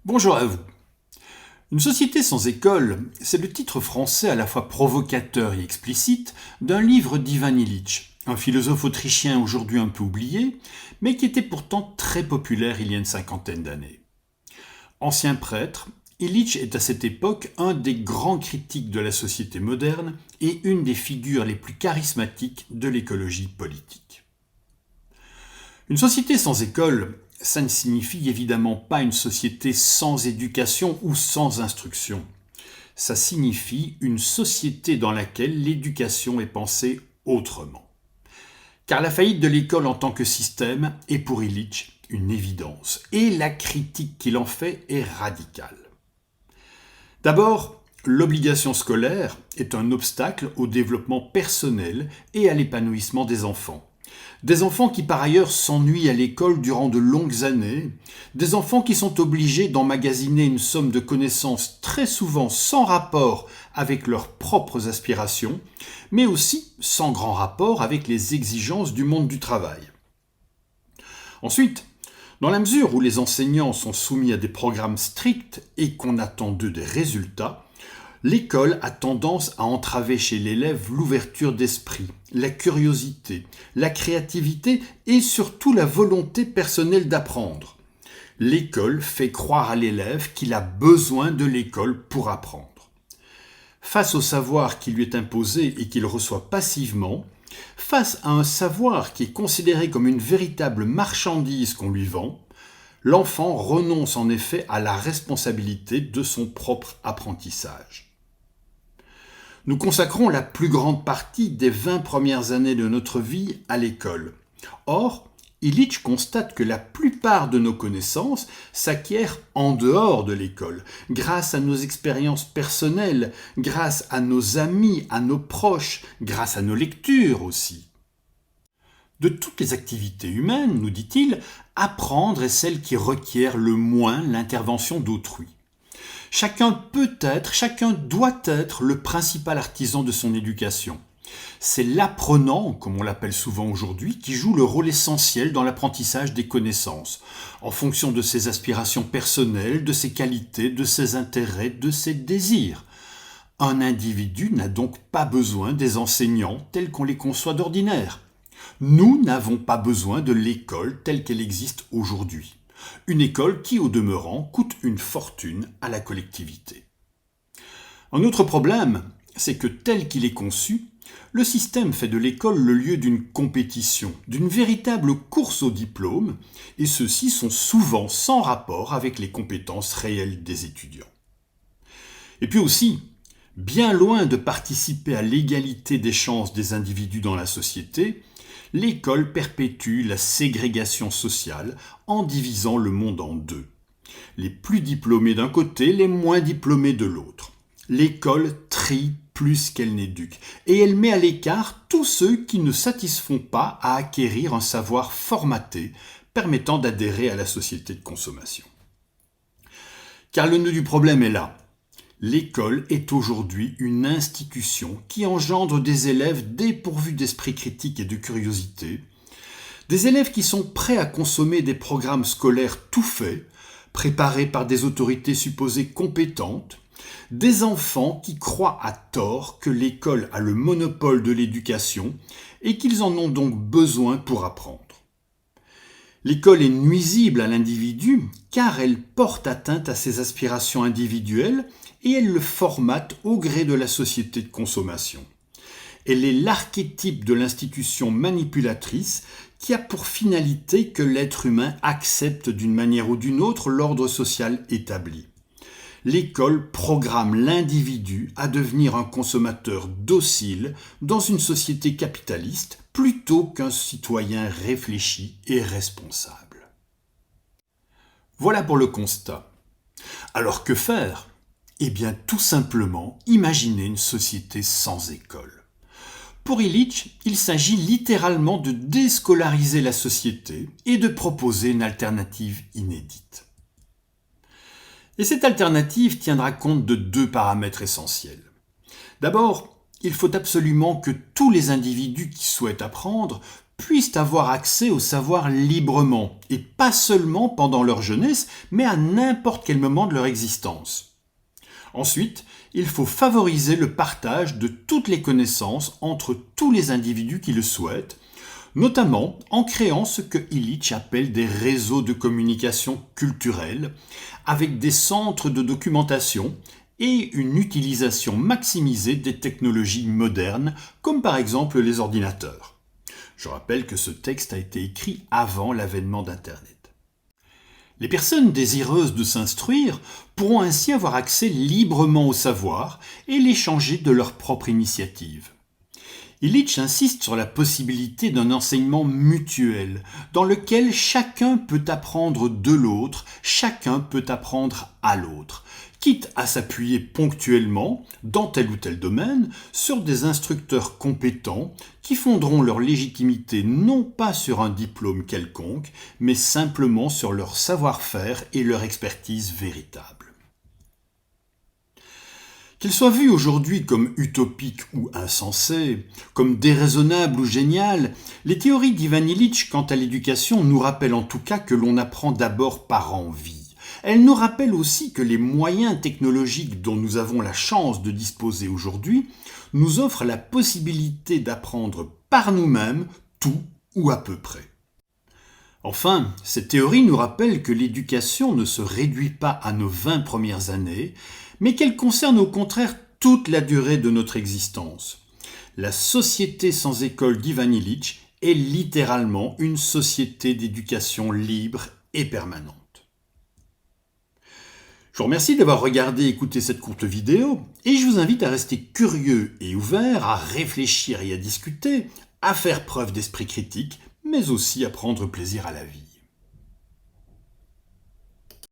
Bonjour à vous. Une société sans école, c'est le titre français à la fois provocateur et explicite d'un livre d'Ivan Illich, un philosophe autrichien aujourd'hui un peu oublié, mais qui était pourtant très populaire il y a une cinquantaine d'années. Ancien prêtre, Illich est à cette époque un des grands critiques de la société moderne et une des figures les plus charismatiques de l'écologie politique. Une société sans école, ça ne signifie évidemment pas une société sans éducation ou sans instruction. Ça signifie une société dans laquelle l'éducation est pensée autrement. Car la faillite de l'école en tant que système est pour Illich une évidence, et la critique qu'il en fait est radicale. D'abord, l'obligation scolaire est un obstacle au développement personnel et à l'épanouissement des enfants. Des enfants qui par ailleurs s'ennuient à l'école durant de longues années, des enfants qui sont obligés d'emmagasiner une somme de connaissances très souvent sans rapport avec leurs propres aspirations, mais aussi sans grand rapport avec les exigences du monde du travail. Ensuite, dans la mesure où les enseignants sont soumis à des programmes stricts et qu'on attend d'eux des résultats, l'école a tendance à entraver chez l'élève l'ouverture d'esprit, la curiosité, la créativité et surtout la volonté personnelle d'apprendre. L'école fait croire à l'élève qu'il a besoin de l'école pour apprendre. Face au savoir qui lui est imposé et qu'il reçoit passivement, face à un savoir qui est considéré comme une véritable marchandise qu'on lui vend, l'enfant renonce en effet à la responsabilité de son propre apprentissage. Nous consacrons la plus grande partie des 20 premières années de notre vie à l'école. Or, Illich constate que la plupart de nos connaissances s'acquièrent en dehors de l'école, grâce à nos expériences personnelles, grâce à nos amis, à nos proches, grâce à nos lectures aussi. De toutes les activités humaines, nous dit-il, apprendre est celle qui requiert le moins l'intervention d'autrui. Chacun peut être, chacun doit être le principal artisan de son éducation. C'est l'apprenant, comme on l'appelle souvent aujourd'hui, qui joue le rôle essentiel dans l'apprentissage des connaissances, en fonction de ses aspirations personnelles, de ses qualités, de ses intérêts, de ses désirs. Un individu n'a donc pas besoin des enseignants tels qu'on les conçoit d'ordinaire. Nous n'avons pas besoin de l'école telle qu'elle existe aujourd'hui. Une école qui, au demeurant, coûte une fortune à la collectivité. Un autre problème, c'est que tel qu'il est conçu, le système fait de l'école le lieu d'une compétition, d'une véritable course au diplôme, et ceux-ci sont souvent sans rapport avec les compétences réelles des étudiants. Et puis aussi, bien loin de participer à l'égalité des chances des individus dans la société, l'école perpétue la ségrégation sociale en divisant le monde en deux. Les plus diplômés d'un côté, les moins diplômés de l'autre. L'école trie plus qu'elle n'éduque, et elle met à l'écart tous ceux qui ne satisfont pas à acquérir un savoir formaté permettant d'adhérer à la société de consommation. Car le nœud du problème est là. L'école est aujourd'hui une institution qui engendre des élèves dépourvus d'esprit critique et de curiosité, des élèves qui sont prêts à consommer des programmes scolaires tout faits, préparés par des autorités supposées compétentes, des enfants qui croient à tort que l'école a le monopole de l'éducation et qu'ils en ont donc besoin pour apprendre. L'école est nuisible à l'individu car elle porte atteinte à ses aspirations individuelles et elle le formate au gré de la société de consommation. Elle est l'archétype de l'institution manipulatrice qui a pour finalité que l'être humain accepte d'une manière ou d'une autre l'ordre social établi. L'école programme l'individu à devenir un consommateur docile dans une société capitaliste plutôt qu'un citoyen réfléchi et responsable. Voilà pour le constat. Alors que faire ? Eh bien tout simplement imaginer une société sans école. Pour Illich, il s'agit littéralement de déscolariser la société et de proposer une alternative inédite. Et cette alternative tiendra compte de deux paramètres essentiels. D'abord, il faut absolument que tous les individus qui souhaitent apprendre puissent avoir accès au savoir librement, et pas seulement pendant leur jeunesse, mais à n'importe quel moment de leur existence. Ensuite, il faut favoriser le partage de toutes les connaissances entre tous les individus qui le souhaitent, notamment en créant ce que Illich appelle des réseaux de communication culturelle, avec des centres de documentation et une utilisation maximisée des technologies modernes, comme par exemple les ordinateurs. Je rappelle que ce texte a été écrit avant l'avènement d'Internet. Les personnes désireuses de s'instruire pourront ainsi avoir accès librement au savoir et l'échanger de leur propre initiative. Illich insiste sur la possibilité d'un enseignement mutuel, dans lequel chacun peut apprendre de l'autre, chacun peut apprendre à l'autre, quitte à s'appuyer ponctuellement, dans tel ou tel domaine, sur des instructeurs compétents qui fonderont leur légitimité non pas sur un diplôme quelconque, mais simplement sur leur savoir-faire et leur expertise véritable. Qu'il soit vu aujourd'hui comme utopique ou insensé, comme déraisonnable ou génial, les théories d'Ivan Illich quant à l'éducation nous rappellent en tout cas que l'on apprend d'abord par envie. Elles nous rappellent aussi que les moyens technologiques dont nous avons la chance de disposer aujourd'hui nous offrent la possibilité d'apprendre par nous-mêmes tout ou à peu près. Enfin, cette théorie nous rappelle que l'éducation ne se réduit pas à nos 20 premières années, mais qu'elle concerne au contraire toute la durée de notre existence. La société sans école d'Ivan Illich est littéralement une société d'éducation libre et permanente. Je vous remercie d'avoir regardé et écouté cette courte vidéo, et je vous invite à rester curieux et ouvert, à réfléchir et à discuter, à faire preuve d'esprit critique, mais aussi à prendre plaisir à la vie.